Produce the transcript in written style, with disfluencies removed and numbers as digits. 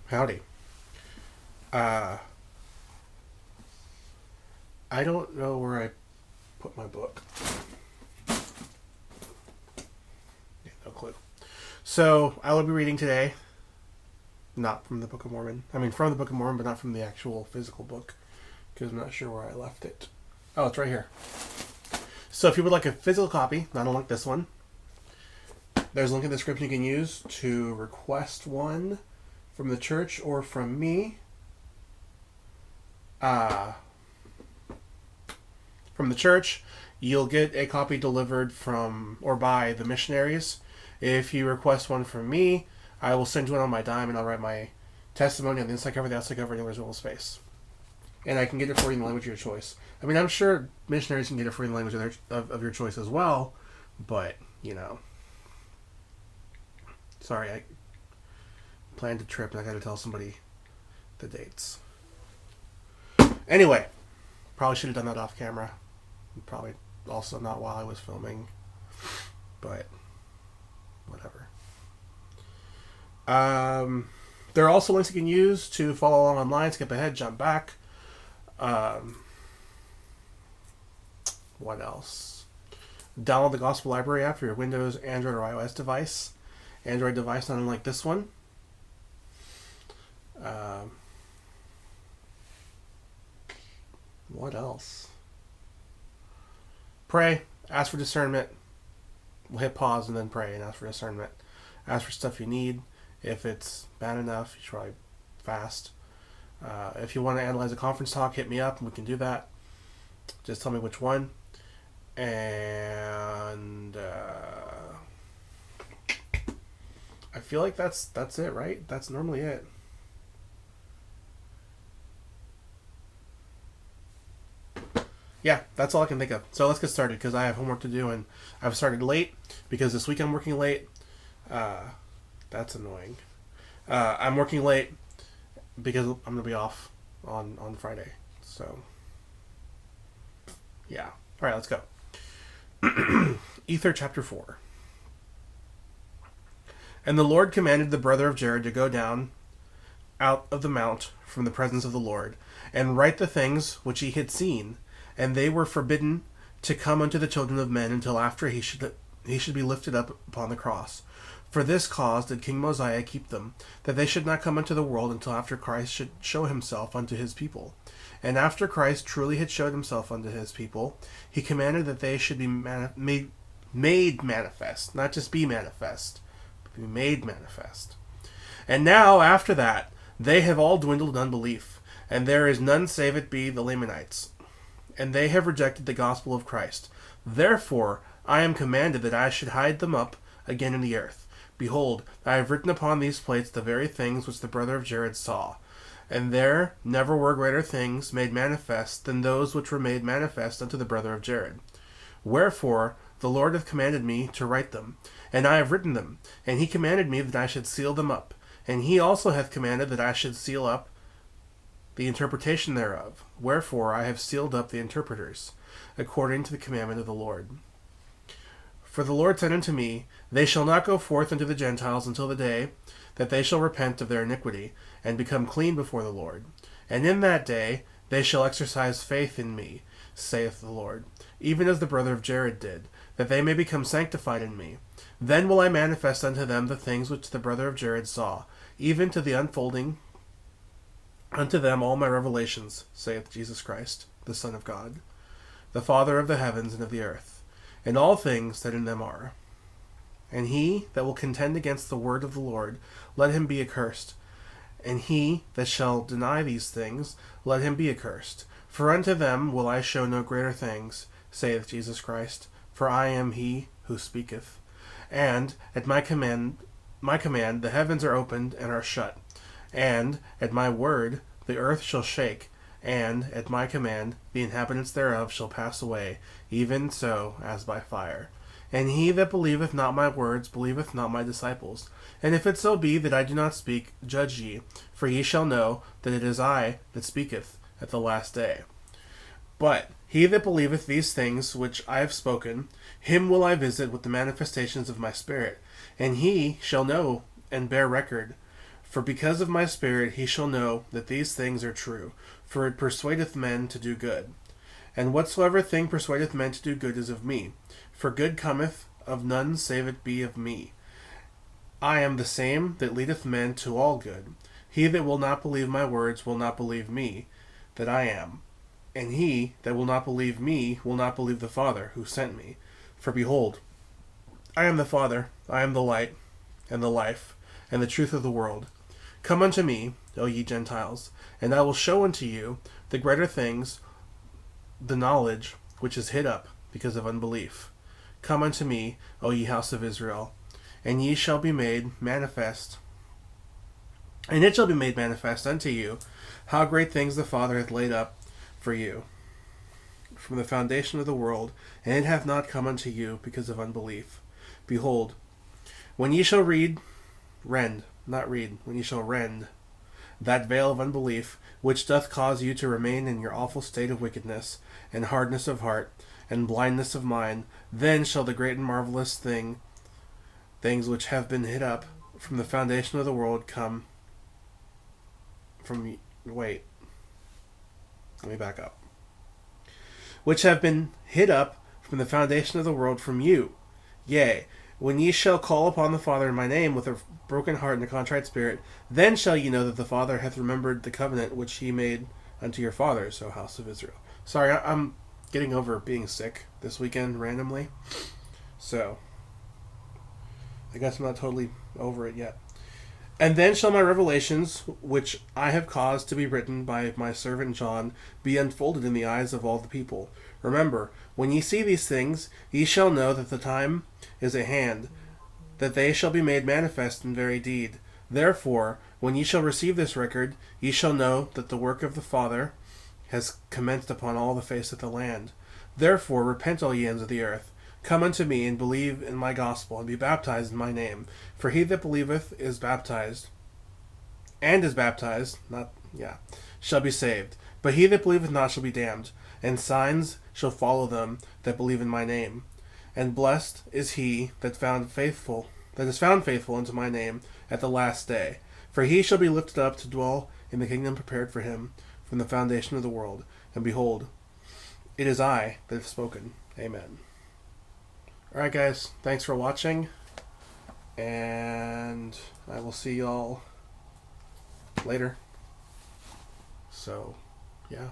Howdy. Uh, I don't know where I put my book. Yeah, no clue. So, I will be reading today, not from the Book of Mormon. I mean, from the Book of Mormon, but not from the actual physical book, because I'm not sure where I left it. Oh, it's right here. So, if you would like a physical copy, not unlike this one, there's a link in the description you can use to request one from the church or from me. From the church, you'll get a copy delivered from or by the missionaries. If you request one from me, I will send you one on my dime and I'll write my testimony on the inside cover, the outside cover, and there's a little space. And I can get it for you in the language of your choice. I mean, I'm sure missionaries can get it for you in the language of your choice as well, but, you know. Sorry, I planned a trip and I gotta tell somebody the dates. Anyway, probably should have done that off camera. Probably also not while I was filming, but whatever. There are also links you can use to follow along online, skip ahead, jump back. What else? Download the Gospel Library app for your Windows, Android, or iOS device. Android device, not unlike this one. What else? Pray, ask for discernment. We'll hit pause and then pray and ask for discernment. Ask for stuff you need. If it's bad enough, you should probably fast. If you want to analyze a conference talk, hit me up and we can do that. Just tell me which one. And I feel like that's it, right? That's normally it. Yeah, that's all I can think of. So let's get started because I have homework to do and I've started late because this week I'm working late. That's annoying. I'm working late because I'm going to be off on Friday. So, yeah. All right, let's go. Ether chapter 4. And the Lord commanded the brother of Jared to go down out of the mount from the presence of the Lord and write the things which he had seen. And they were forbidden to come unto the children of men until after he should be lifted up upon the cross. For this cause did King Mosiah keep them, that they should not come into the world until after Christ should show himself unto his people. And after Christ truly had showed himself unto his people, he commanded that they should be made manifest, not just be manifest, but be made manifest. And now, after that, they have all dwindled in unbelief, and there is none save it be the Lamanites. And they have rejected the gospel of Christ. Therefore, I am commanded that I should hide them up again in the earth. Behold, I have written upon these plates the very things which the brother of Jared saw. And there never were greater things made manifest than those which were made manifest unto the brother of Jared. Wherefore, the Lord hath commanded me to write them, and I have written them. And he commanded me that I should seal them up. And he also hath commanded that I should seal up the interpretation thereof. Wherefore I have sealed up the interpreters, according to the commandment of the Lord. For the Lord said unto me, They shall not go forth unto the Gentiles until the day that they shall repent of their iniquity, and become clean before the Lord. And in that day they shall exercise faith in me, saith the Lord, even as the brother of Jared did, that they may become sanctified in me. Then will I manifest unto them the things which the brother of Jared saw, even to the unfolding unto them all my revelations, saith Jesus Christ, the Son of God, the Father of the heavens and of the earth, and all things that in them are. And he that will contend against the word of the Lord, let him be accursed. And he that shall deny these things, let him be accursed. For unto them will I show no greater things, saith Jesus Christ, for I am he who speaketh. And at my command the heavens are opened and are shut. And at my word the earth shall shake, and at my command the inhabitants thereof shall pass away, even so as by fire. And he that believeth not my words believeth not my disciples. And if it so be that I do not speak, judge ye, for ye shall know that it is I that speaketh at the last day. But he that believeth these things which I have spoken, him will I visit with the manifestations of my Spirit, and he shall know and bear record. For because of my Spirit he shall know that these things are true, for it persuadeth men to do good. And whatsoever thing persuadeth men to do good is of me. For good cometh of none save it be of me. I am the same that leadeth men to all good. He that will not believe my words will not believe me, that I am. And he that will not believe me will not believe the Father who sent me. For behold, I am the Father, I am the light, and the life, and the truth of the world. Come unto me, O ye Gentiles, and I will show unto you the greater things, the knowledge which is hid up because of unbelief. Come unto me, O ye house of Israel, and ye shall be made manifest, and it shall be made manifest unto you how great things the Father hath laid up for you from the foundation of the world, and it hath not come unto you because of unbelief. Behold, when ye shall rend that veil of unbelief, which doth cause you to remain in your awful state of wickedness, and hardness of heart, and blindness of mind, then shall the great and marvelous things which have been hid up from the foundation of the world come from... Wait. Let me back up. Which have been hid up from the foundation of the world from you. Yea, when ye shall call upon the Father in my name with a broken heart and a contrite spirit, then shall ye know that the Father hath remembered the covenant which he made unto your fathers, O house of Israel. Sorry, I'm getting over being sick this weekend randomly. So, I guess I'm not totally over it yet. And then shall my revelations, which I have caused to be written by my servant John, be unfolded in the eyes of all the people. Remember, when ye see these things, ye shall know that the time is at hand, that they shall be made manifest in very deed. Therefore, when ye shall receive this record, ye shall know that the work of the Father has commenced upon all the face of the land. Therefore, repent all ye ends of the earth. Come unto me, and believe in my gospel, and be baptized in my name. For he that believeth shall be saved. But he that believeth not shall be damned. And signs shall follow them that believe in my name. And blessed is he that is found faithful unto my name at the last day. For he shall be lifted up to dwell in the kingdom prepared for him from the foundation of the world. And behold, it is I that have spoken. Amen. Alright guys, thanks for watching, and I will see y'all later. So, yeah.